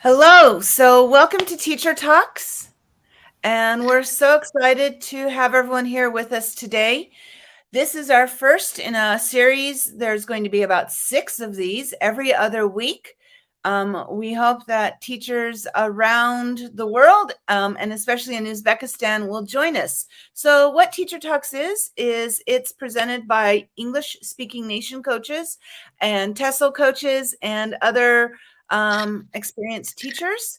Hello. So, welcome to Teacher Talks. And we're so excited to have everyone here with us today. This is our first in a series. There's going to be about 6 of these every other week. We hope that teachers around the world, and especially in Uzbekistan, will join us. So, what Teacher Talks is it's presented by English speaking nation coaches and TESOL coaches and other experienced teachers.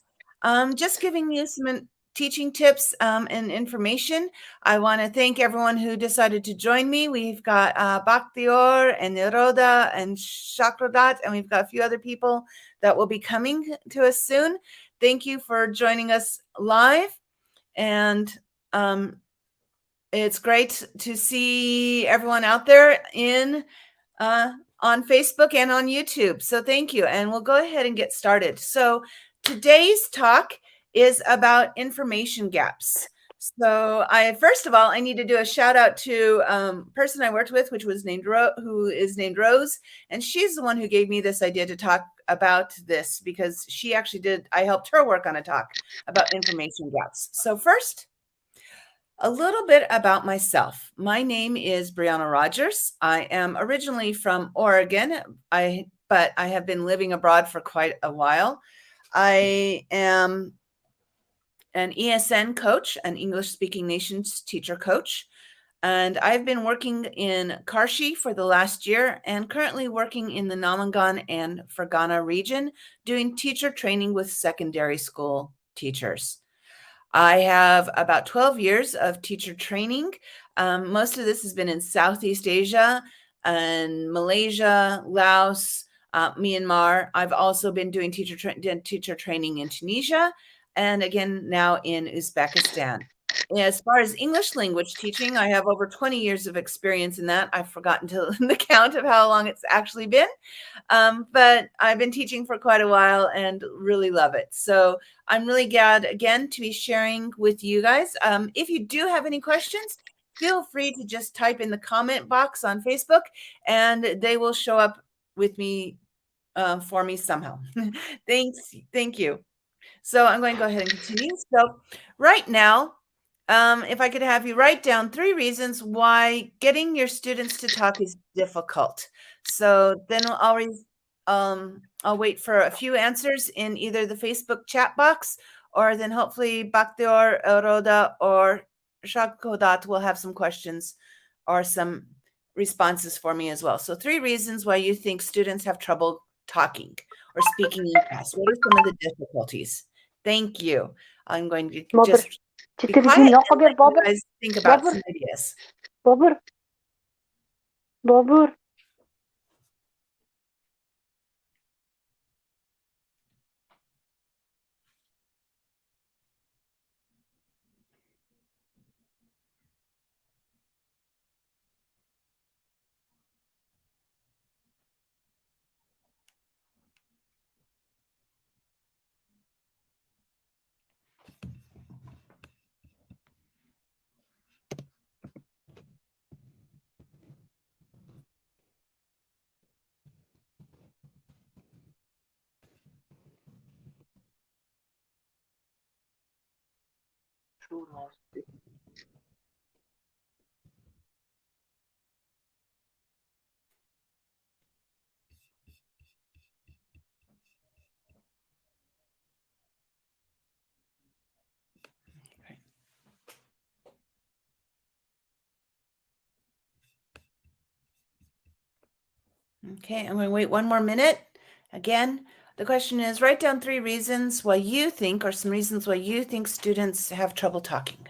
Just giving you some teaching tips and information. I want to thank everyone who decided to join me. We've got Bakhtior and Niroda and Shakradat, and we've got a few other people that will be coming to us soon. Thank you for joining us live. And it's great to see everyone out there on Facebook and on YouTube. So thank you. And we'll go ahead and get started. So today's talk is about information gaps. So first of all, I need to do a shout out to person I worked with, who is named Rose, and she's the one who gave me this idea to talk about this because I helped her work on a talk about information gaps. So first, a little bit about myself. My name is Briana Rogers. I am originally from Oregon, but I have been living abroad for quite a while. I am an ESN coach, an English Speaking Nations teacher coach, and I've been working in Karshi for the last year and currently working in the Namangan and Fergana region doing teacher training with secondary school teachers. I have about 12 years of teacher training. Most of this has been in Southeast Asia and Malaysia, Laos, Myanmar. I've also been doing teacher training in Tunisia and again now in Uzbekistan. As far as English language teaching, I have over 20 years of experience in that. I've forgotten the count of how long it's actually been. But I've been teaching for quite a while and really love it. So I'm really glad, again, to be sharing with you guys. If you do have any questions, feel free to just type in the comment box on Facebook and they will show up with me for me somehow. Thanks. Thank you. So I'm going to go ahead and continue. So right now, if I could have you write down 3 reasons why getting your students to talk is difficult. So then I'll wait for a few answers in either the Facebook chat box or then hopefully Bakhtior, Roda, or Shagkodat will have some questions or some responses for me as well. So 3 reasons why you think students have trouble talking or speaking in class. What are some of the difficulties? Thank you. I'm going to بابر just be quiet التلفزيون لو and خبر let you بابر guys think about بابر some ideas. بابر بابر Okay, I'm going to wait one more minute. Again, the question is write down 3 reasons why you think, or some reasons why you think students have trouble talking.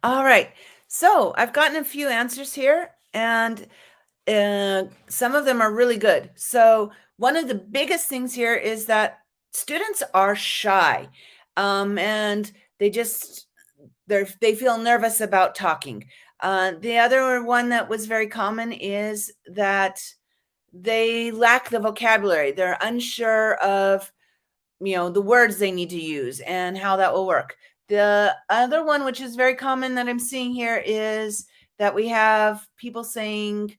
All right. So I've gotten a few answers here, and some of them are really good. So one of the biggest things here is that students are shy, and they feel nervous about talking. The other one that was very common is that they lack the vocabulary. They're unsure of the words they need to use and how that will work. The other one, which is very common that I'm seeing here, is that we have people saying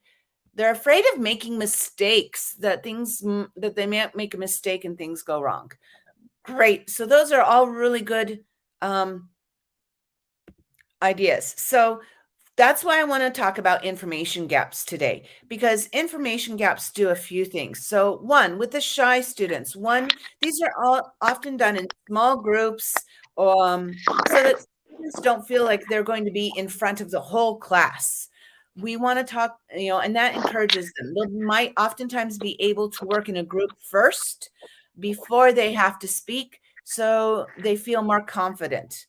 they're afraid of making mistakes, that they may make a mistake and things go wrong. Great. So those are all really good ideas. So that's why I want to talk about information gaps today, because information gaps do a few things. So one, with the shy students, these are all often done in small groups, so that students don't feel like they're going to be in front of the whole class. We want to talk, and that encourages them. They might oftentimes be able to work in a group first before they have to speak, so they feel more confident.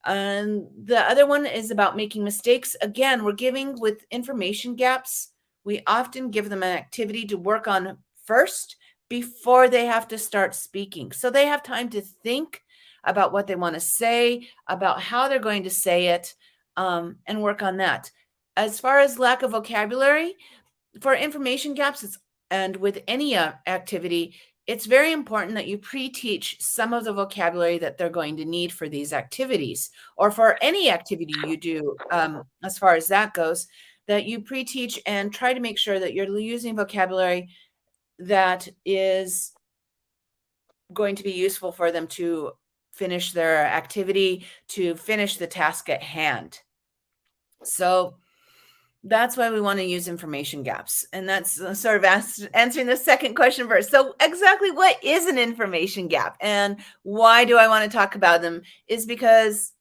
And the other one is about making mistakes. Again, we're giving with information gaps. We often give them an activity to work on first before they have to start speaking. So they have time to think about what they want to say, about how they're going to say it, and work on that. As far as lack of vocabulary, for information gaps, and with any activity, it's very important that you pre-teach some of the vocabulary that they're going to need for these activities, or for any activity you do, as far as that goes, that you pre-teach and try to make sure that you're using vocabulary that is going to be useful for them to finish their activity, to finish the task at hand. So that's why we want to use information gaps. And that's sort of answering the second question first. So exactly what is an information gap and why do I want to talk about them is because,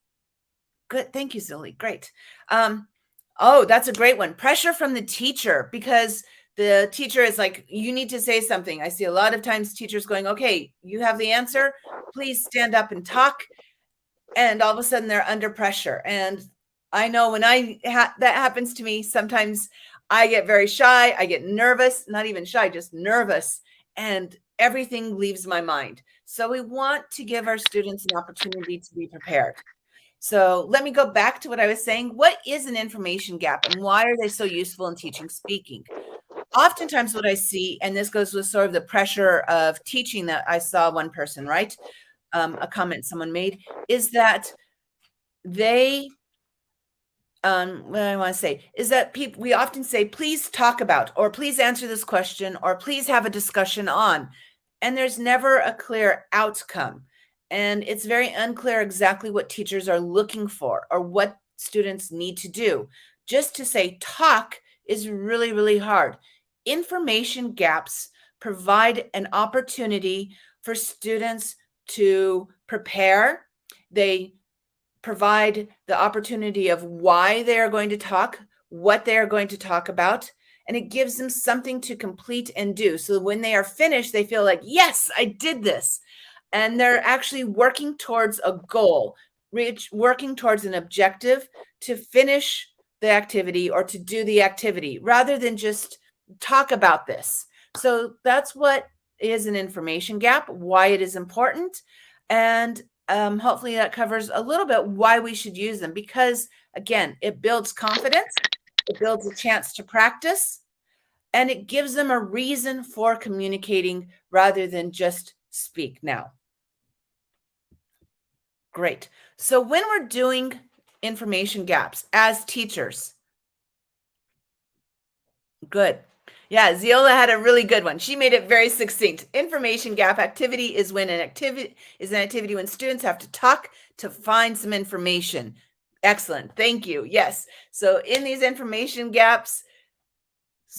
good, thank you, Zilly, great. Oh, that's a great one. Pressure from the teacher, because the teacher is like, you need to say something. I see a lot of times teachers going, okay, you have the answer, please stand up and talk. And all of a sudden they're under pressure. And I know when that happens to me, sometimes I get very shy. I get nervous, not even shy, just nervous. And everything leaves my mind. So we want to give our students an opportunity to be prepared. So let me go back to what I was saying. What is an information gap and why are they so useful in teaching speaking? Oftentimes what I see, and this goes with sort of the pressure of teaching that I saw one person, right? A comment someone made is that they what I want to say is that we often say, please talk about, or please answer this question, or please have a discussion on, and there's never a clear outcome. And it's very unclear exactly what teachers are looking for or what students need to do. Just to say talk is really, really hard. Information gaps provide an opportunity for students to prepare. They provide the opportunity of why they are going to talk, what they are going to talk about, and it gives them something to complete and do. So when they are finished, they feel like, yes, I did this. And they're actually working towards a goal, working towards an objective to finish the activity or to do the activity rather than just talk about this. So that's what is an information gap, why it is important. And hopefully that covers a little bit why we should use them, because again, it builds confidence, it builds a chance to practice, and it gives them a reason for communicating rather than just speak now. Great. So when we're doing information gaps as teachers, good. Yeah, Ziola had a really good one. She made it very succinct. Information gap activity is when an activity when students have to talk to find some information. Excellent. Thank you. Yes. So in these information gaps,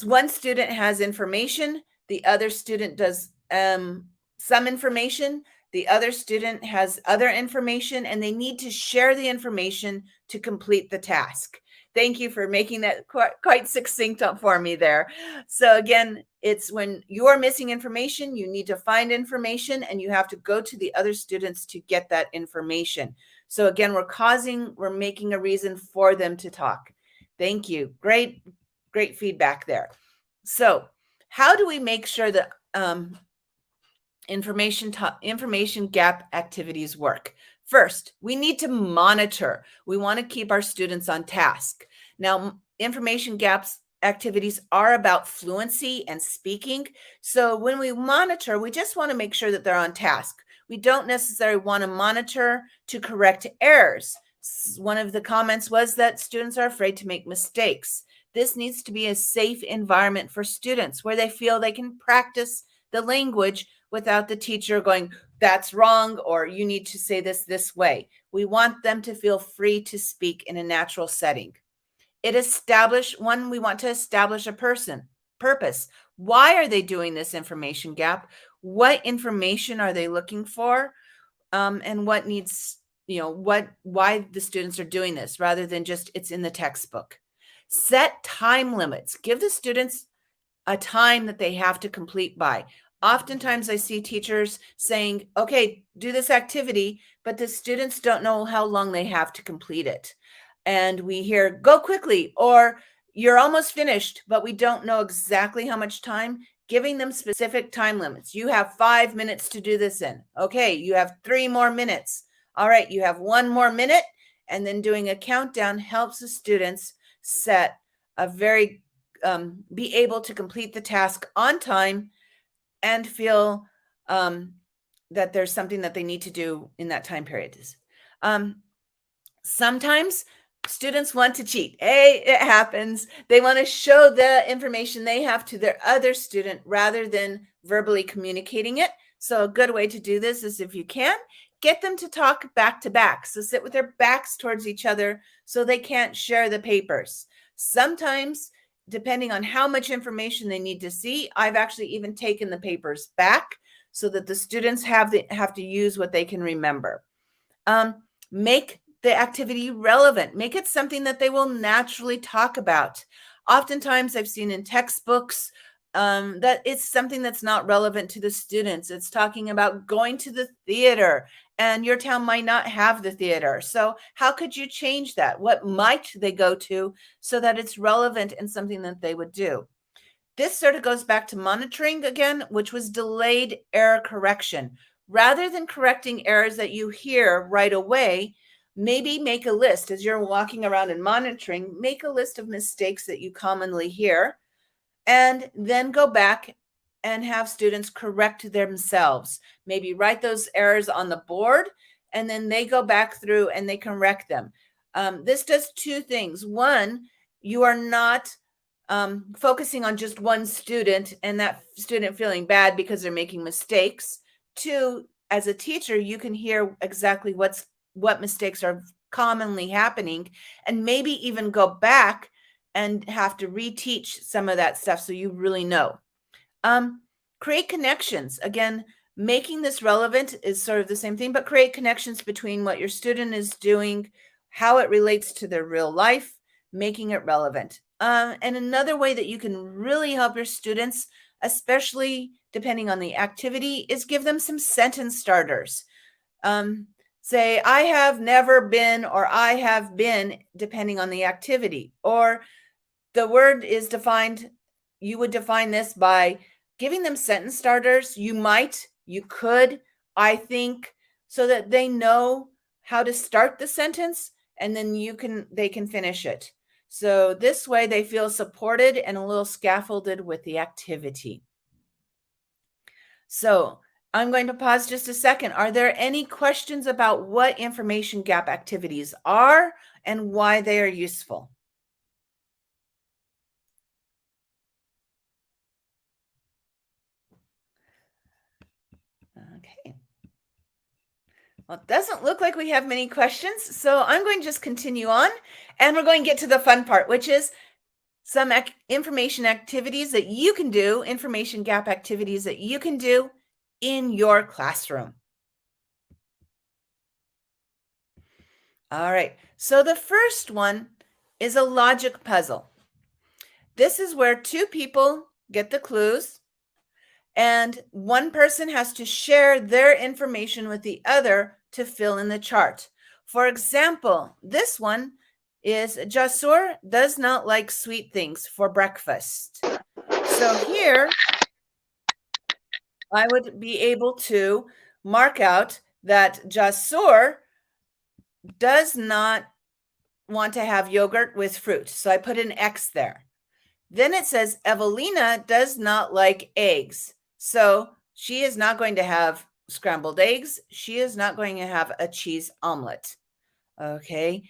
one student has information, the other student does some information, the other student has other information, and they need to share the information to complete the task. Thank you for making that quite succinct for me there. So again, it's when you're missing information, you need to find information and you have to go to the other students to get that information. So again, we're making a reason for them to talk. Thank you. Great feedback there. So how do we make sure that information gap activities work? First, we need to monitor. We want to keep our students on task. Now, information gaps activities are about fluency and speaking. So when we monitor, we just want to make sure that they're on task. We don't necessarily want to monitor to correct errors. One of the comments was that students are afraid to make mistakes. This needs to be a safe environment for students where they feel they can practice the language without the teacher going, that's wrong, or you need to say this way. We want them to feel free to speak in a natural setting. We want to establish a purpose. Why are they doing this information gap? What information are they looking for? And what needs, why the students are doing this rather than just it's in the textbook. Set time limits. Give the students a time that they have to complete by. Oftentimes I see teachers saying, okay, do this activity, but the students don't know how long they have to complete it. And we hear, go quickly, or you're almost finished, but we don't know exactly how much time. Giving them specific time limits. You have 5 minutes to do this in. Okay, you have 3 more minutes. All right, you have 1 more minute. And then doing a countdown helps the students set a very be able to complete the task on time and feel that there's something that they need to do in that time period. Sometimes students want to cheat. Hey, it happens. They want to show the information they have to their other student rather than verbally communicating it. So a good way to do this is, if you can, get them to talk back to back. So sit with their backs towards each other so they can't share the papers. Sometimes, depending on how much information they need to see, I've actually even taken the papers back so that the students have to use what they can remember. Make the activity relevant. Make it something that they will naturally talk about. Oftentimes I've seen in textbooks that it's something that's not relevant to the students. It's talking about going to the theater, and your town might not have the theater. So how could you change that? What might they go to so that it's relevant and something that they would do? This sort of goes back to monitoring again, which was delayed error correction. Rather than correcting errors that you hear right away, maybe make a list as you're walking around and monitoring. Make a list of mistakes that you commonly hear, and then go back and have students correct themselves. Maybe write those errors on the board, and then they go back through and they correct them. This does 2 things. One, you are not focusing on just one student and that student feeling bad because they're making mistakes. 2, as a teacher, you can hear exactly what mistakes are commonly happening, and maybe even go back and have to reteach some of that stuff so you really know. Create connections. Again, making this relevant is sort of the same thing, but create connections between what your student is doing, how it relates to their real life, making it relevant. And another way that you can really help your students, especially depending on the activity, is give them some sentence starters. Say, I have never been, or I have been, depending on the activity. Or the word is defined, you would define this by giving them sentence starters. You might, you could, I think, so that they know how to start the sentence, and then they can finish it. So this way they feel supported and a little scaffolded with the activity. So I'm going to pause just a second. Are there any questions about what information gap activities are and why they are useful? Okay. Well, it doesn't look like we have many questions, so I'm going to just continue on, and we're going to get to the fun part, which is some information activities that you can do, information gap activities that you can do in your classroom. All right, so the first one is a logic puzzle. This is where two people get the clues, and one person has to share their information with the other to fill in the chart. For example, this one is Jasur does not like sweet things for breakfast. So here, I would be able to mark out that Jasur does not want to have yogurt with fruit. So I put an X there. Then it says Evelina does not like eggs. So she is not going to have scrambled eggs. She is not going to have a cheese omelet. Okay.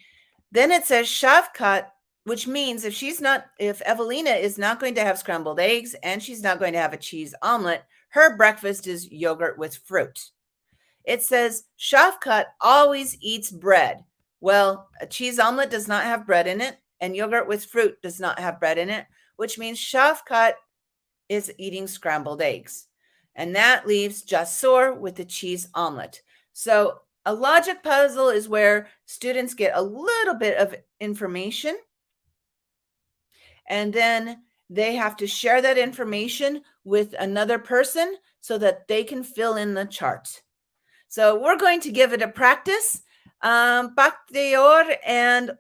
Then it says Shavkat, which means if Evelina is not going to have scrambled eggs and she's not going to have a cheese omelet, her breakfast is yogurt with fruit. It says Shavkat always eats bread. Well, a cheese omelet does not have bread in it, and yogurt with fruit does not have bread in it, which means Shavkat is eating scrambled eggs. And that leaves Jasur with the cheese omelet. So a logic puzzle is where students get a little bit of information, and then they have to share that information with another person so that they can fill in the chart. So we're going to give it a practice. Bakhtiyor and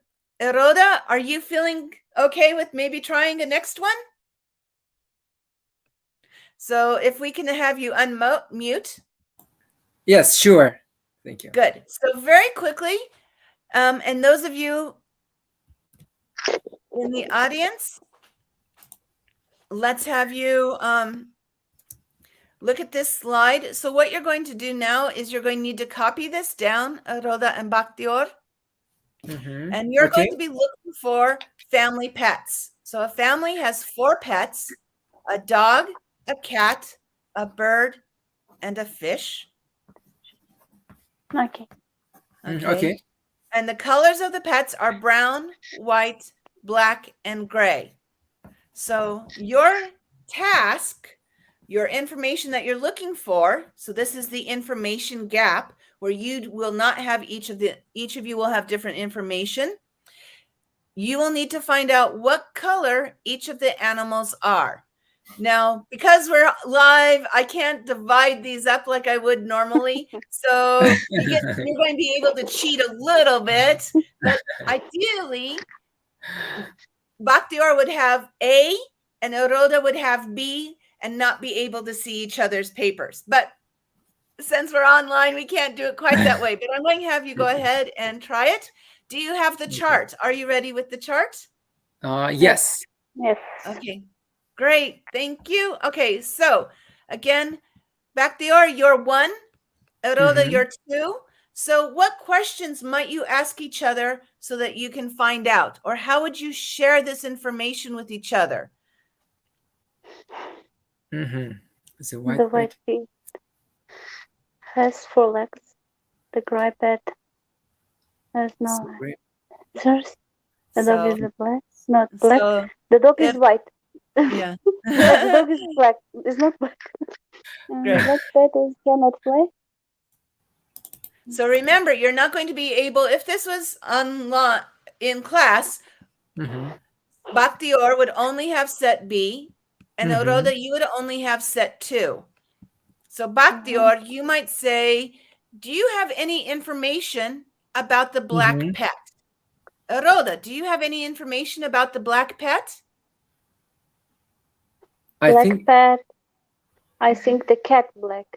Eroda, are you feeling okay with maybe trying the next one? So if we can have you unmute. Yes, sure. Thank you. Good. So very quickly, and those of you in the audience, let's have you look at this slide. So what you're going to do now is you're going to need to copy this down, Eroda and Bakhtiyor. And you're going to be looking for family pets. So a family has 4 pets: a dog, a cat, a bird, and a fish. Okay. Okay. And the colors of the pets are brown, white, black, and gray. So your task, your information that you're looking for, so this is the information gap where you will not have each of you will have different information. You will need to find out what color each of the animals are. Now, because we're live, I can't divide these up like I would normally. So you're going to be able to cheat a little bit. But ideally, Bakhtiyor would have A and Eroda would have B and not be able to see each other's papers. But since we're online, we can't do it quite that way. But I'm going to have you go ahead and try it. Do you have the chart? Are you ready with the chart? Yes. Yes. Okay. Great. Thank you. Okay. So again, Bakhtiyor, you're 1. Eroda, you're 2. So what questions might you ask each other so that you can find out? Or how would you share this information with each other? The white pig has 4 legs. The gray pet has no legs. The dog is black. Not black. So the dog is white. Yeah. The dog is black. It's not black. Black pet cannot fly. So remember, you're not going to be able, if this was in class, Bakhtiyor would only have set B, and Eroda, you would only have set 2. So Bakhtiyor, you might say, do you have any information about the black pet? Eroda, do you have any information about the black pet? Pet. I think the cat black.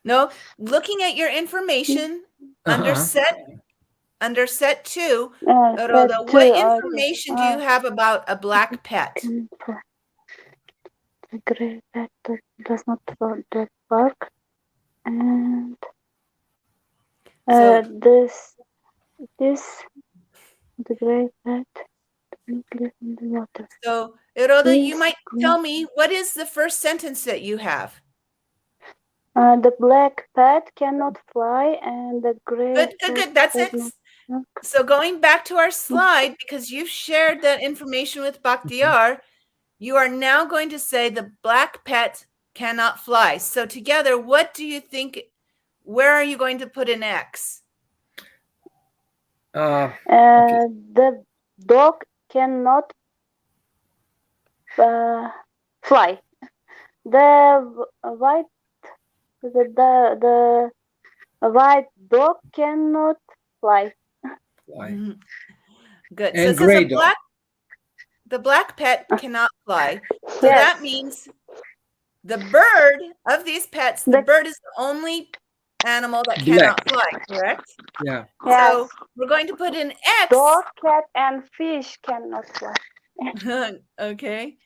No, looking at your information under set 2, Eroda, what information do you have about a black pet? The gray pet does not bark, and the gray pet lives in the water. So, Eroda, you might tell me, what is the first sentence that you have? The black pet cannot fly, and the gray. Good. That's it. So going back to our slide, because you've shared that information with Bakhtiyor, you are now going to say the black pet cannot fly. So together, what do you think? Where are you going to put an X? The dog cannot fly. The white the white dog cannot fly. Fly. Good. And so it says gray dog. the black pet cannot fly. So Yes. that means the bird of these pets, the bird is the only animal that cannot fly, correct? Yeah. Yes. So we're going to put an X. Dog, cat, and fish cannot fly. Okay.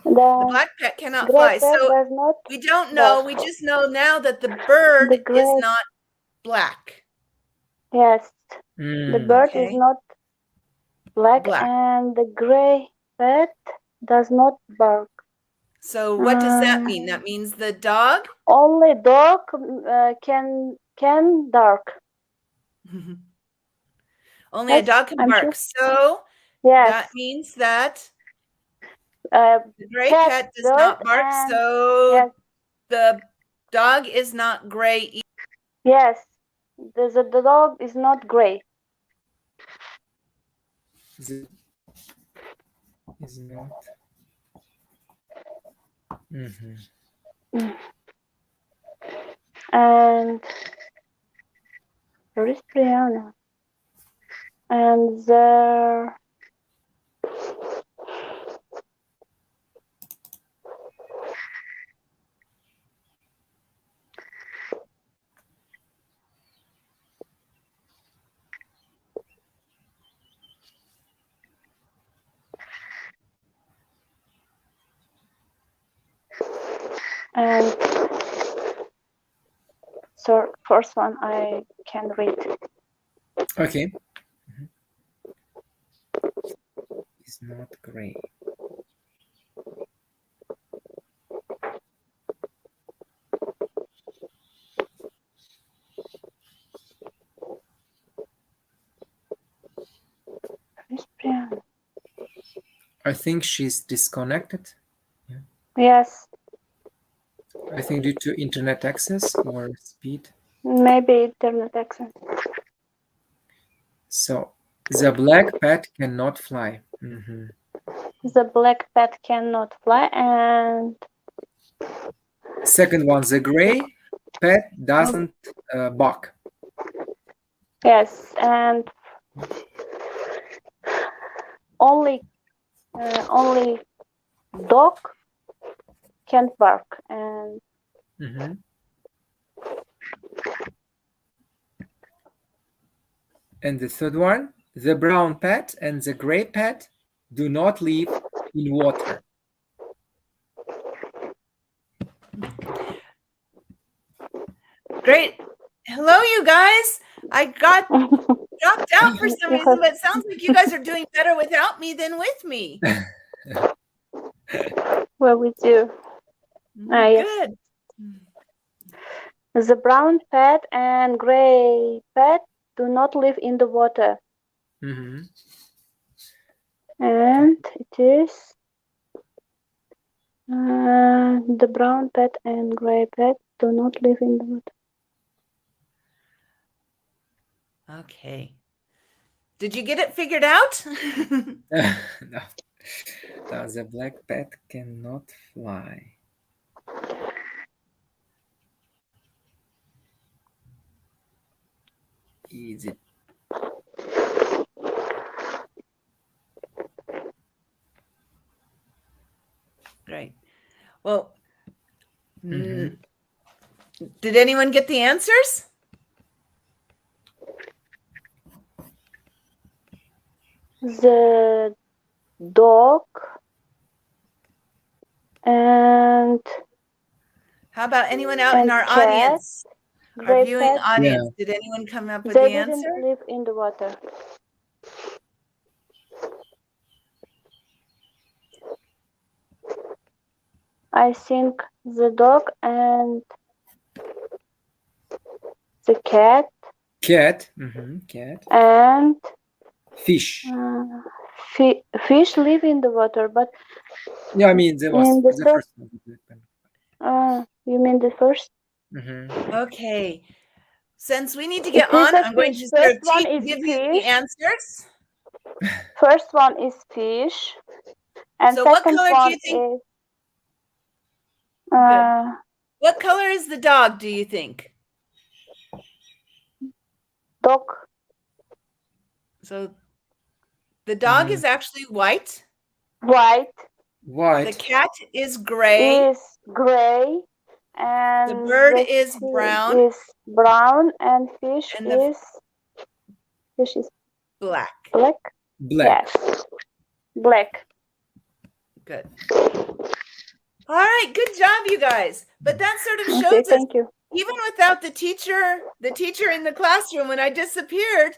The black pet cannot gray fly. pet So does not we don't know. We just know now that the bird The gray- is not black. Yes. The bird is Okay. not black, and the gray pet does not bark. So what does that mean? That means the dog? Only dog can bark. Only a dog can bark. So Yes. that means that the gray pet does not bark. So the dog is not gray either. Yes. The dog is not gray. Is not. And where is Briana? And there. And so first one I can read. Okay. It's not gray. I think she's disconnected. Yeah. Yes. I think due to internet access or speed. Maybe internet access. So the black pet cannot fly. The black pet cannot fly, and second one, the gray pet doesn't bark. Yes, and only dog can bark, and and the third one, the brown pet and the gray pet do not live in water. Great. Hello, you guys. I got dropped out for some reason, but it sounds like you guys are doing better without me than with me. Well, we do. Yes. Good. The brown pet and gray pet do not live in the water. And it is the brown pet and gray pet do not live in the water. Okay. Did you get it figured out? No. The black pet cannot fly. Easy. Great. Well, did anyone get the answers? The dog and how about anyone out in our audience? Our viewing audience. Yeah. Did anyone come up with the answer? They didn't live in the water. I think the dog and the cat. Cat. And fish. Fish live in the water, but yeah, I mean the first one. You mean the first? Okay. Since we need to get on, I'm going to give you the answers. First one is fish, and So what second color do one you think? is Good. What color is the dog, do you think? dog. So the dog is actually white. White. The cat is gray. Is gray, and The bird the is sea brown. is brown, and fish And the is black. black. Black. Yes, black. Good. All right, good job, you guys. But that sort of shows Okay, us, thank you. even without the teacher in the classroom, when I disappeared,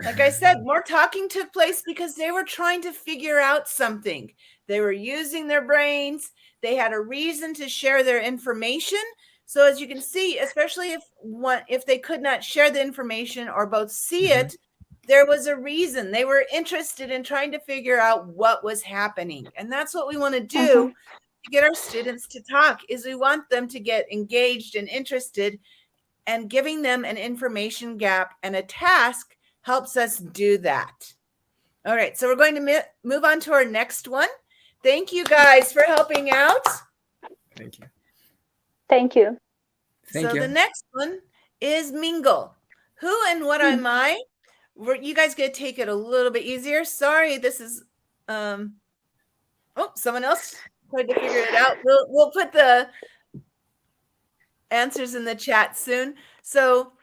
like I said, more talking took place because they were trying to figure out something. They were using their brains. They had a reason to share their information. So as you can see, especially if they could not share the information or both see it, there was a reason. They were interested in trying to figure out what was happening. And that's what we want to do to get our students to talk, is we want them to get engaged and interested, and giving them an information gap and a task helps us do that. All right, so we're going to move on to our next one. Thank you guys for helping out. Thank you. Thank you. Thank you. The next one is Mingle. Who and what am I? You guys going to take it a little bit easier. Sorry, this is someone else tried to figure it out. We'll put the answers in the chat soon. So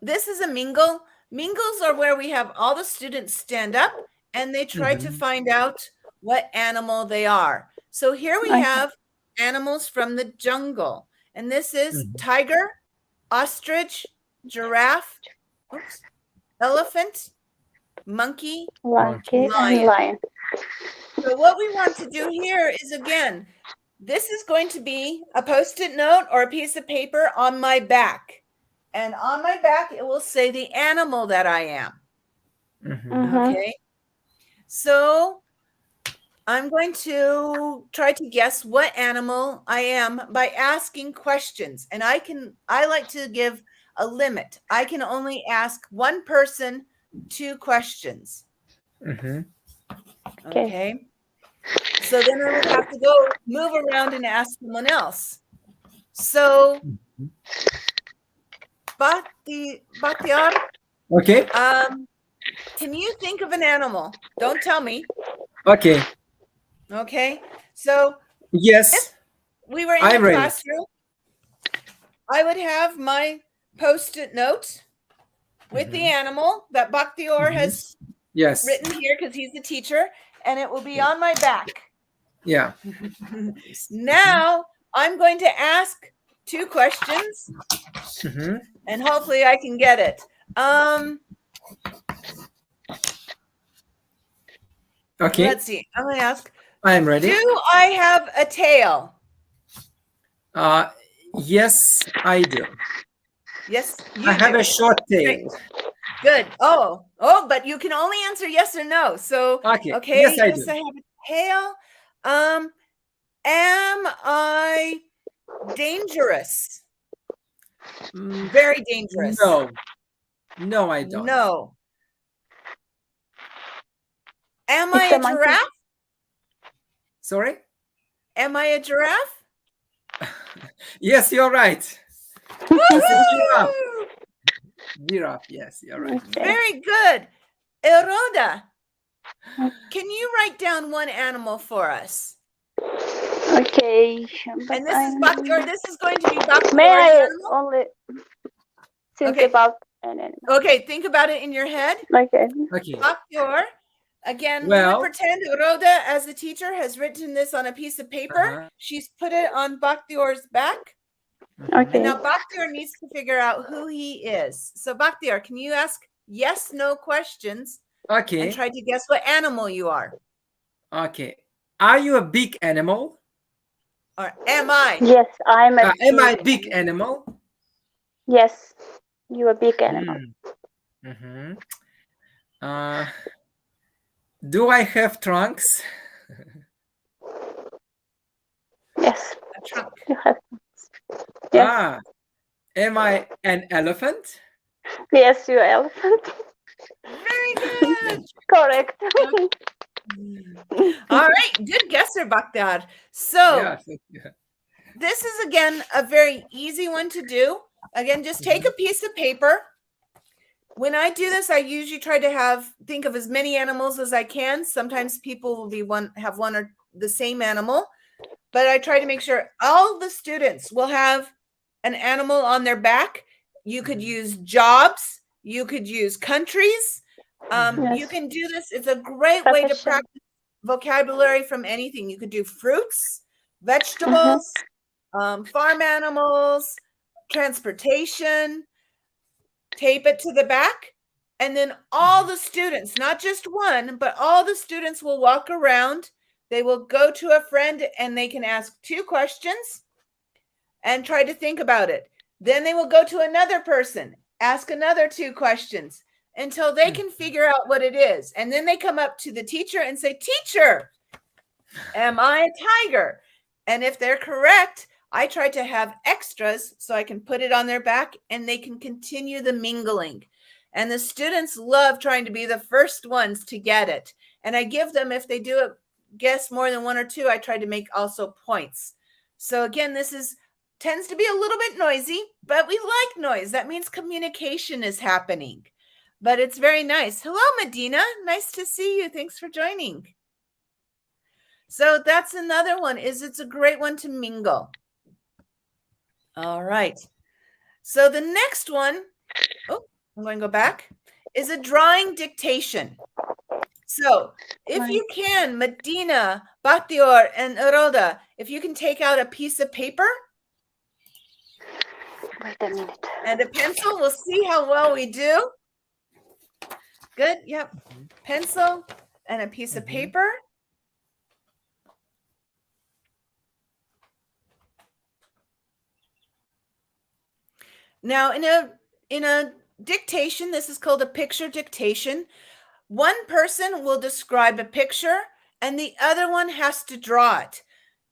this is a mingle. Mingles are where we have all the students stand up and they try to find out what animal they are. So here we have animals from the jungle. And this is tiger, ostrich, giraffe, elephant, monkey, Lion. lion. So what we want to do here is, again, this is going to be a Post-it note or a piece of paper on my back. And on my back, it will say the animal that I am. Okay. So I'm going to try to guess what animal I am by asking questions. And I like to give a limit. I can only ask one person 2 questions. Okay. So then I would have to go move around and ask someone else. So, Bakhtiar, okay. Can you think of an animal? Don't tell me. Okay. Okay. So, yes, if we were in the classroom, I would have my Post-it note with the animal that Bakhtiar has written here because he's the teacher, and it will be on my back. Yeah. Now I'm going to ask 2 questions, and hopefully I can get it. Okay. Let's see. I'm going to ask. I'm ready. Do I have a tail? Yes, I do. Yes, I have a short tail. Good. Oh, but you can only answer yes or no. So okay. Yes, I do. I have a tail. Am I dangerous? Very dangerous. No, I don't. No. Am I a giraffe? Sorry? Am I a giraffe? Yes, you're right. Giraffe. Giraffe, yes, you're right. Very good. Eroda, can you write down one animal for us? Okay. And this is Bakhtiar. This is going to be Bakhtiar's May I animal? only think about an animal? Okay, think about it in your head. Okay. Bakhtiar. Again, we would pretend Rhoda, as the teacher, has written this on a piece of paper. She's put it on Bakhtiar's back. Okay. And now Bakhtiar needs to figure out who he is. So Bakhtiar, can you ask yes, no questions? Okay. And try to guess what animal you are. Okay. Are you a big animal? Or am I? Yes, I'm a am I a big animal? Yes, you're a big animal. Do I have trunks? Yes. A trunk. You have trunks. Yes. Am I an elephant? Yes, you're an elephant. Very good. Correct. All right. Good guesser, Bakhtar. So Yeah. this is, again, a very easy one to do. Again, just take a piece of paper. When I do this, I usually try to think of as many animals as I can. Sometimes people will have one or the same animal, but I try to make sure all the students will have an animal on their back. You could use jobs. You could use countries. Yes. You can do this. It's a great way to practice vocabulary from anything. You could do fruits, vegetables, farm animals, transportation. Tape it to the back, and then all the students, not just one, but all the students will walk around. They will go to a friend and they can ask 2 questions and try to think about it. Then they will go to another person, ask another 2 questions until they can figure out what it is. And then they come up to the teacher and say, "Teacher, am I a tiger?" And if they're correct, I try to have extras so I can put it on their back and they can continue the mingling. And the students love trying to be the first ones to get it. And I give them, if they guess more than 1 or 2, I try to make also points. So again, this tends to be a little bit noisy, but we like noise. That means communication is happening. But it's very nice. Hello, Medina. Nice to see you. Thanks for joining. So that's another one. It's a great one to mingle. All right. So the next one, I'm going to go back, is a drawing dictation. So if you can, Medina, Batior, and Aroda, if you can take out a piece of paper. Wait a minute. And a pencil, we'll see how well we do. Good, yep. Pencil and a piece of paper. Now, in a dictation, this is called a picture dictation. One person will describe a picture and the other one has to draw it.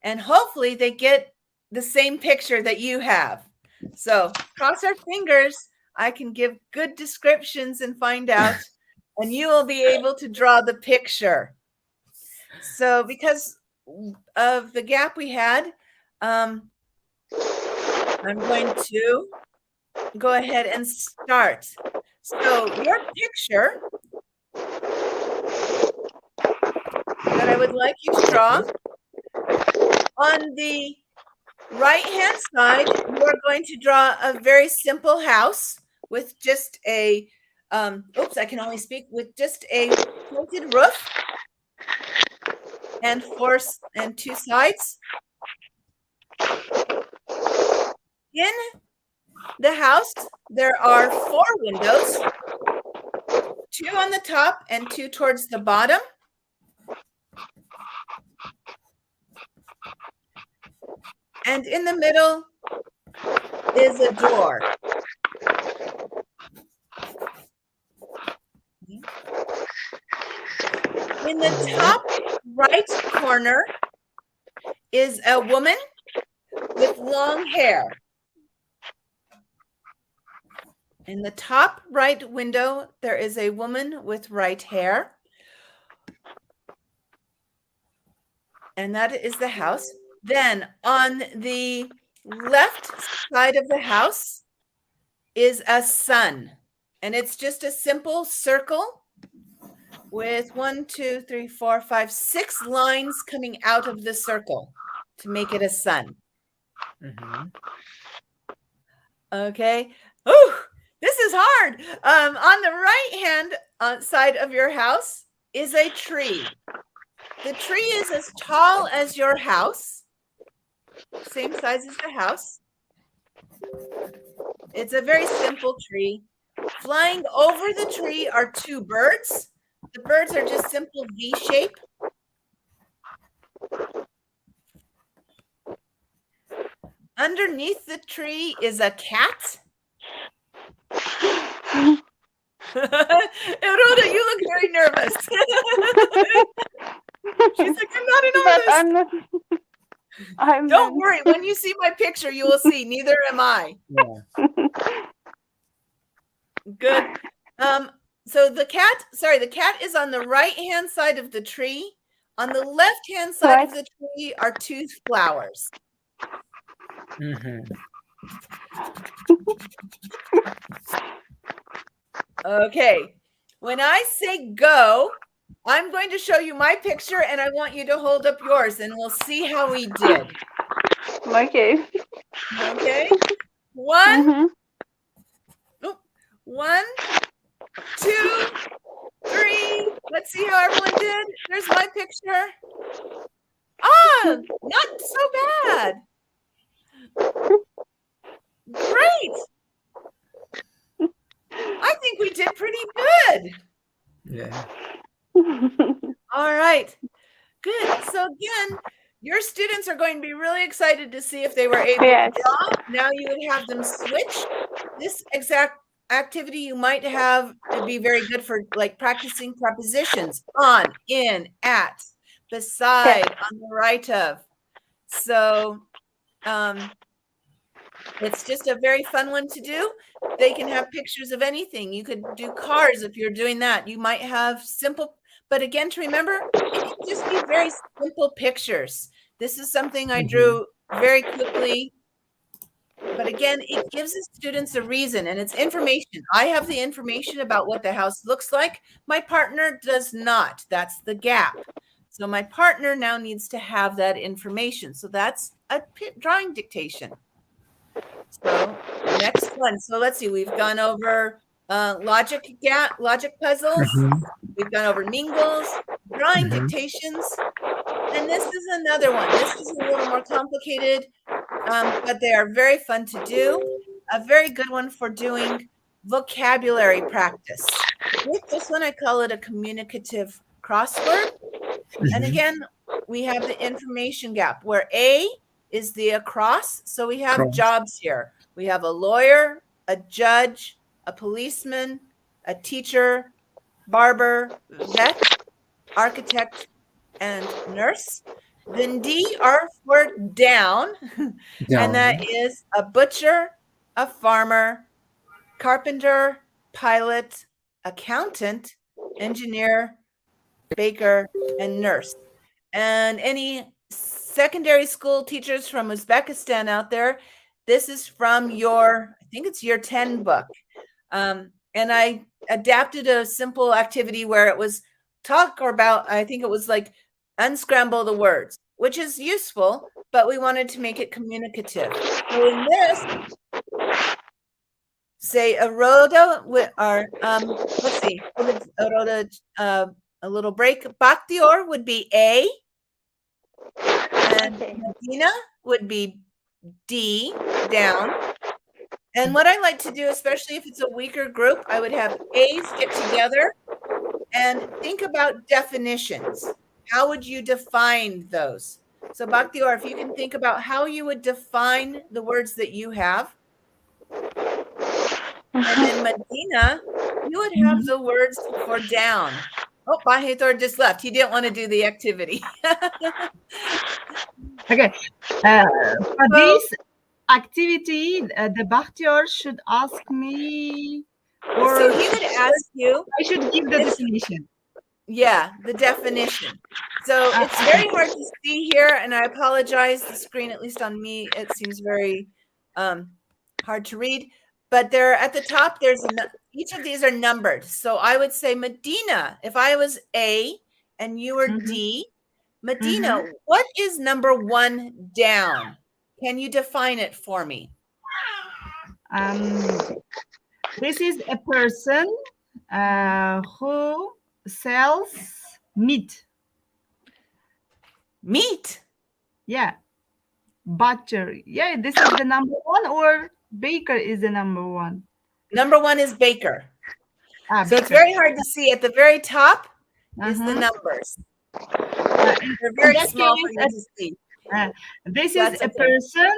And hopefully they get the same picture that you have. So cross our fingers, I can give good descriptions and find out, and you will be able to draw the picture. So because of the gap we had, I'm going to go ahead and start. So your picture that I would like you to draw, on the right-hand side, you are going to draw a very simple house with just a, I can only speak, with just a pointed roof and 2 sides. In the house, there are 4 windows, 2 on the top and 2 towards the bottom. And in the middle is a door. In the top right corner is a woman with long hair. In the top right window, there is a woman with right hair. And that is the house. Then on the left side of the house is a sun. And it's just a simple circle with 1, 2, 3, 4, 5, 6 lines coming out of the circle to make it a sun. Okay. Oh, this is hard. On the right-hand side of your house is a tree. The tree is as tall as your house, same size as the house. It's a very simple tree. Flying over the tree are 2 birds. The birds are just simple V shape. Underneath the tree is a cat. Eroda, you look very nervous. She's like, I'm not in all this. I'm not. Don't worry. When you see my picture, you will see. Neither am I. Yeah. Good. So the cat is on the right-hand side of the tree. On the left-hand side of the tree are two flowers. Okay. When I say go, I'm going to show you my picture and I want you to hold up yours and we'll see how we did. Okay. Okay. One, 2, 3. Let's see how everyone did. There's my picture. Ah, not so bad. Great. I think we did pretty good. Yeah. All right. Good. So again, your students are going to be really excited to see if they were able to draw. Now you would have them switch. This exact activity you might have to be very good for like practicing prepositions: on, in, at, beside, on the right of. So it's just a very fun one to do. They can have pictures of anything. You could do cars if you're doing that. You might have simple, but again, to remember, it can just be very simple pictures. This is something I drew very quickly. But again, it gives the students a reason and it's information. I have the information about what the house looks like. My partner does not. That's the gap. So my partner now needs to have that information. So that's a drawing dictation. So next one. So let's see. We've gone over logic puzzles. We've gone over mingles, drawing dictations. And this is another one. This is a little more complicated, but they are very fun to do. A very good one for doing vocabulary practice. With this one, I call it a communicative crossword. And again, we have the information gap where A is the across. So we have jobs here. We have a lawyer, a judge, a policeman, a teacher, barber, vet, architect, and nurse. Then D are for down, and that is a butcher, a farmer, carpenter, pilot, accountant, engineer, baker, and nurse. And any secondary school teachers from Uzbekistan out there, this is from your, I think it's year 10 book. And I adapted a simple activity where it was talk about, I think it was like unscramble the words, which is useful, but we wanted to make it communicative. So in this, say Aroda, or let's see, Aroda, a little break. Bakhtior would be A, and Medina would be D, down. And what I like to do, especially if it's a weaker group, I would have A's get together and think about definitions. How would you define those? So Bakhtior, if you can think about how you would define the words that you have. And then Medina, you would have the words for down. Oh, Bakhtior just left. He didn't want to do the activity. Okay. For this activity, the Bakhtior should ask me, or so he would ask you. I should give the definition. Yeah, the definition. So it's very hard to see here, and I apologize. The screen, at least on me, it seems very hard to read. But there at the top, there's each of these are numbered. So I would say Medina, if I was A and you were D, Medina, what is number 1 down? Can you define it for me? This is a person who sells meat. Meat? Yeah. Butcher. Yeah, this is the number 1, or baker is the number 1? Number 1 is baker. So baker. It's very hard to see. At the very top is the numbers. They're very small for you to see. This is a person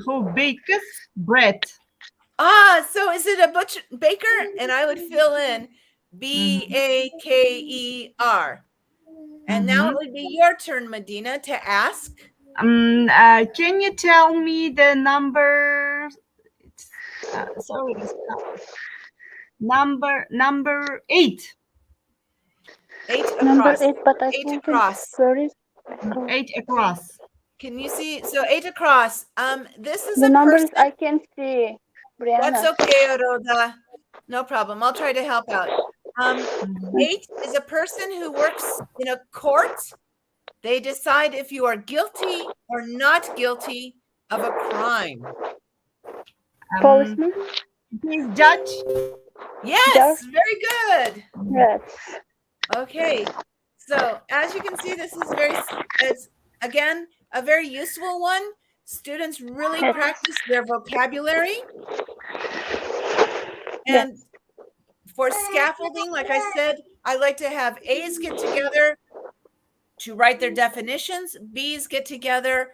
who bakes bread. So is it a baker? And I would fill in Baker. And now it would be your turn, Medina, to ask. Can you tell me the number? Sorry. Number 8. 8 Number across. 8, but I 8 think across. it's very 8 across. Can you see? So 8 across. This is the a numbers person. I can see. That's Briana. okay, Rhoda. No problem. I'll try to help out. 8 is a person who works in a court. They decide if you are guilty or not guilty of a crime. Policeman? Please judge. Yes, Judge? very good. Yes. Okay. So as you can see, this is it's again, a very useful one. Students really Yes. practice their vocabulary. Yes. And for scaffolding, like I said, I like to have A's get together to write their definitions, B's get together,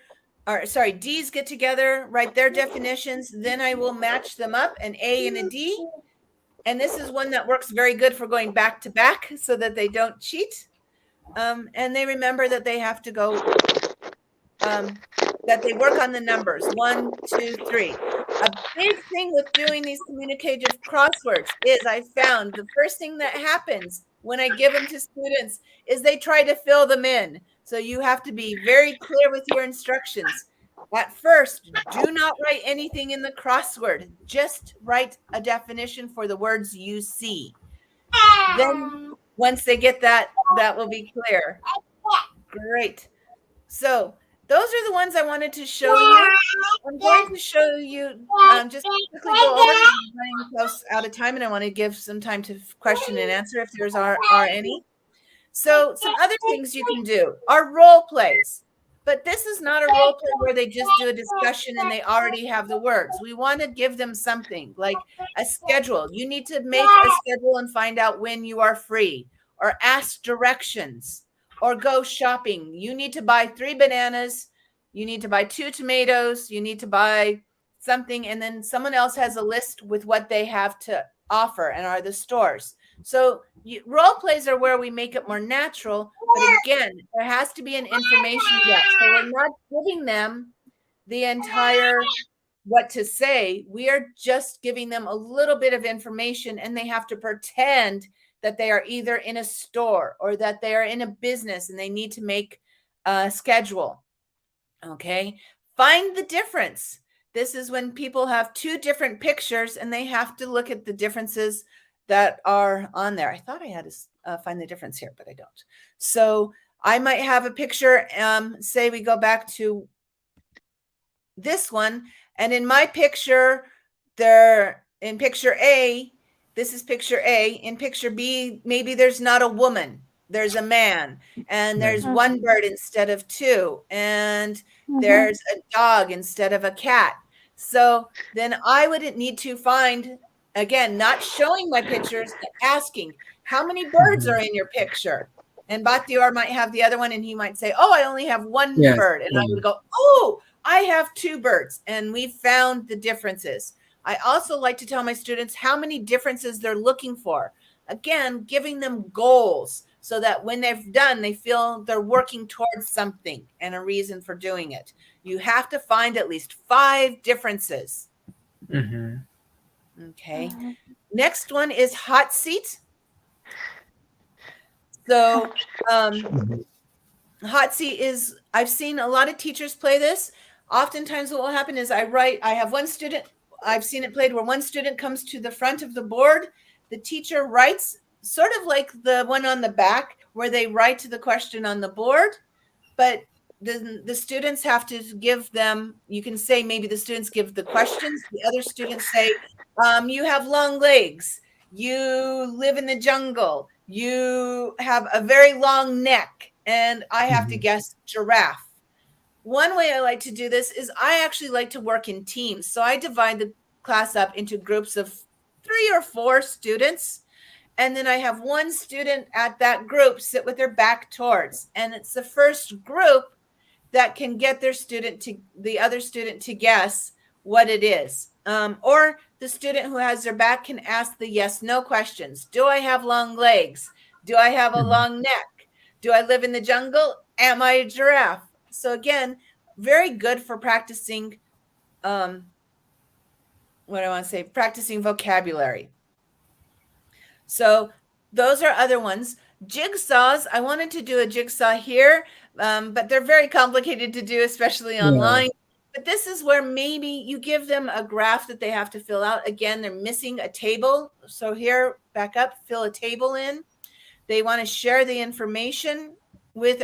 or sorry, D's get together, write their definitions, then I will match them up, an A and a D. And this is one that works very good for going back to back so that they don't cheat. And they remember that they have to go, that they work on the numbers, 1, 2, 3. A big thing with doing these communicative crosswords is I found the first thing that happens when I give them to students is they try to fill them in. So you have to be very clear with your instructions. At first, do not write anything in the crossword. Just write a definition for the words you see. Then once they get that, that will be clear. Great. So those are the ones I wanted to show you. I'm going to show you, just quickly go over because I'm running close out of time and I want to give some time to question and answer if there's are any. So some other things you can do are role plays. But this is not a role play where they just do a discussion and they already have the words. We want to give them something like a schedule. You need to make a schedule and find out when you are free, or ask directions, or go shopping. You need to buy 3 bananas. You need to buy 2 tomatoes. You need to buy something. And then someone else has a list with what they have to offer and are the stores. So role plays are where we make it more natural. But again, there has to be an information gap. So we're not giving them the entire what to say. We are just giving them a little bit of information and they have to pretend that they are either in a store or that they are in a business and they need to make a schedule. Okay. Find the difference. This is when people have 2 different pictures and they have to look at the differences that are on there. I thought I had to find the difference here, but I don't. So I might have a picture, say we go back to this one, and in my picture, in picture A, this is picture A. In picture B, maybe there's not a woman, there's a man, and there's 1 bird instead of 2, and there's a dog instead of a cat. So then I wouldn't need to find, again, not showing my pictures, but asking, how many birds are in your picture? And Batior might have the other one, and he might say, oh, I only have 1 bird. And I would go, oh, I have 2 birds. And we found the differences. I also like to tell my students how many differences they're looking for. Again, giving them goals so that when they've done, they feel they're working towards something and a reason for doing it. You have to find at least 5 differences. Okay. Next one is hot seat. So hot seat is, I've seen a lot of teachers play this. Oftentimes what will happen is I have one student, I've seen it played where one student comes to the front of the board. The teacher writes sort of like the one on the back where they write the question on the board, but the students have to give them, you can say maybe the students give the questions. The other students say, you have long legs. You live in the jungle. You have a very long neck. And I have to guess giraffe. One way I like to do this is I actually like to work in teams. So I divide the class up into groups of 3 or 4 students. And then I have one student at that group sit with their back towards. And it's the first group that can get the other student to guess what it is. Or the student who has their back can ask the yes, no questions. Do I have long legs? Do I have a long neck? Do I live in the jungle? Am I a giraffe? So again, very good for practicing, practicing vocabulary. So those are other ones. Jigsaws, I wanted to do a jigsaw here, but they're very complicated to do, especially online. But this is where maybe you give them a graph that they have to fill out. Again, they're missing a table. So here, back up, fill a table in. They want to share the information with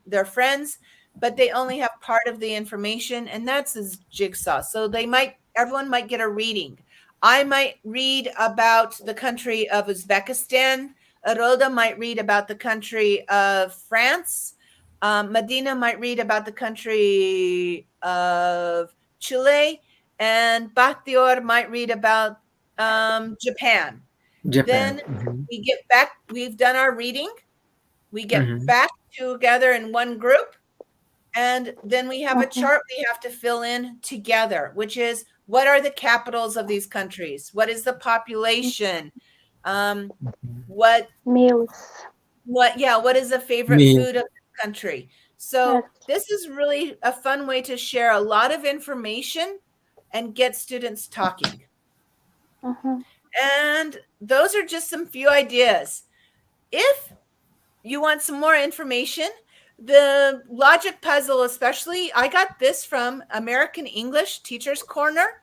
their friends, but they only have part of the information, and that's his jigsaw. So everyone might get a reading. I might read about the country of Uzbekistan. Aroda might read about the country of France. Medina might read about the country of Chile, and Bakhtior might read about Japan. Then we get back, we've done our reading. We get back together in one group. And then we have a chart we have to fill in together, which is what are the capitals of these countries? What is the population? What meals? What is the favorite food of the country? So this is really a fun way to share a lot of information and get students talking. And those are just some few ideas. If you want some more information, the logic puzzle especially, I got this from American English Teachers Corner.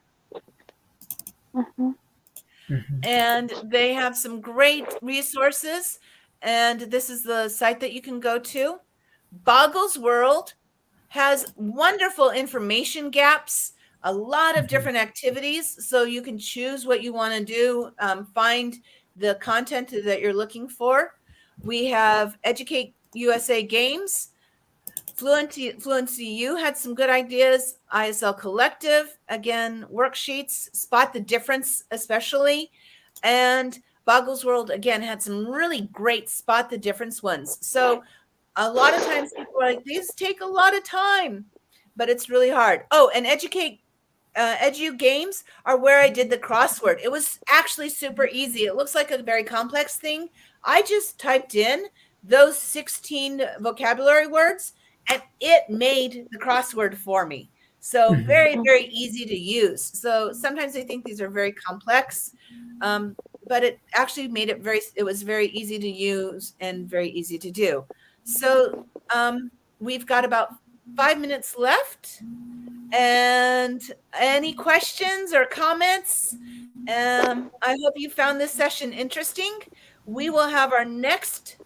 And they have some great resources. And this is the site that you can go to. Boggles World has wonderful information gaps, a lot of different activities. So you can choose what you want to do, find the content that you're looking for. We have Educate USA Games. Fluency U had some good ideas. ISL Collective, again, worksheets, Spot the Difference especially. And Boggles World, again, had some really great Spot the Difference ones. So a lot of times people are like, these take a lot of time, but it's really hard. Oh, and Edu Games are where I did the crossword. It was actually super easy. It looks like a very complex thing. I just typed in those 16 vocabulary words and it made the crossword for me. So very, very easy to use. So sometimes I think these are very complex, but it actually made it was very easy to use and very easy to do. So we've got about 5 minutes left. And any questions or comments? I hope you found this session interesting. We will have our next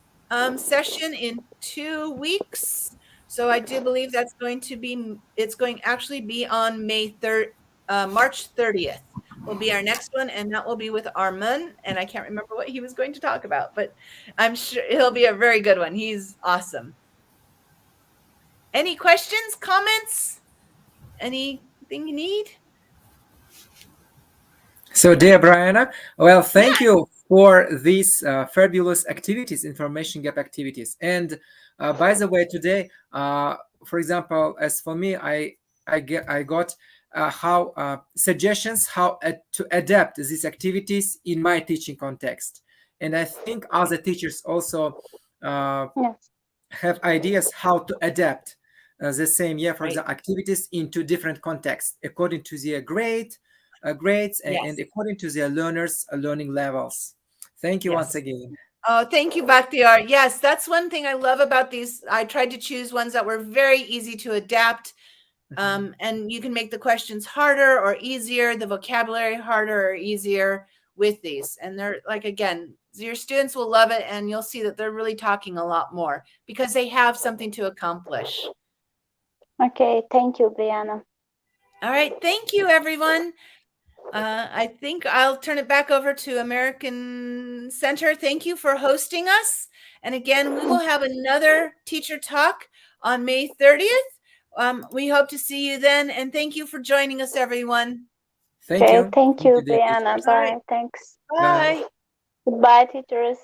session in 2 weeks. So I do believe it's going to actually be on March 30th will be our next one. And that will be with Arman. And I can't remember what he was going to talk about, but I'm sure he'll be a very good one. He's awesome. Any questions, comments? Anything you need? So, dear Briana, well, thank you for these fabulous activities, information gap activities. And by the way, today, for example, as for me, I got suggestions how to adapt these activities in my teaching context. And I think other teachers also have ideas how to adapt the same for example, activities into different contexts according to their grades and according to their learners' learning levels. Thank you once again. Oh, thank you, Bakhtiar. Yes, that's one thing I love about these. I tried to choose ones that were very easy to adapt. And you can make the questions harder or easier, the vocabulary harder or easier with these. And they're like, again, your students will love it. And you'll see that they're really talking a lot more because they have something to accomplish. Okay. Thank you, Briana. All right. Thank you, everyone. I think I'll turn it back over to American Center. Thank you for hosting us. And again, we will have another teacher talk on May 30th. We hope to see you then. And thank you for joining us, everyone. Thank you, Briana. Bye. Thanks. Bye. Goodbye, teachers.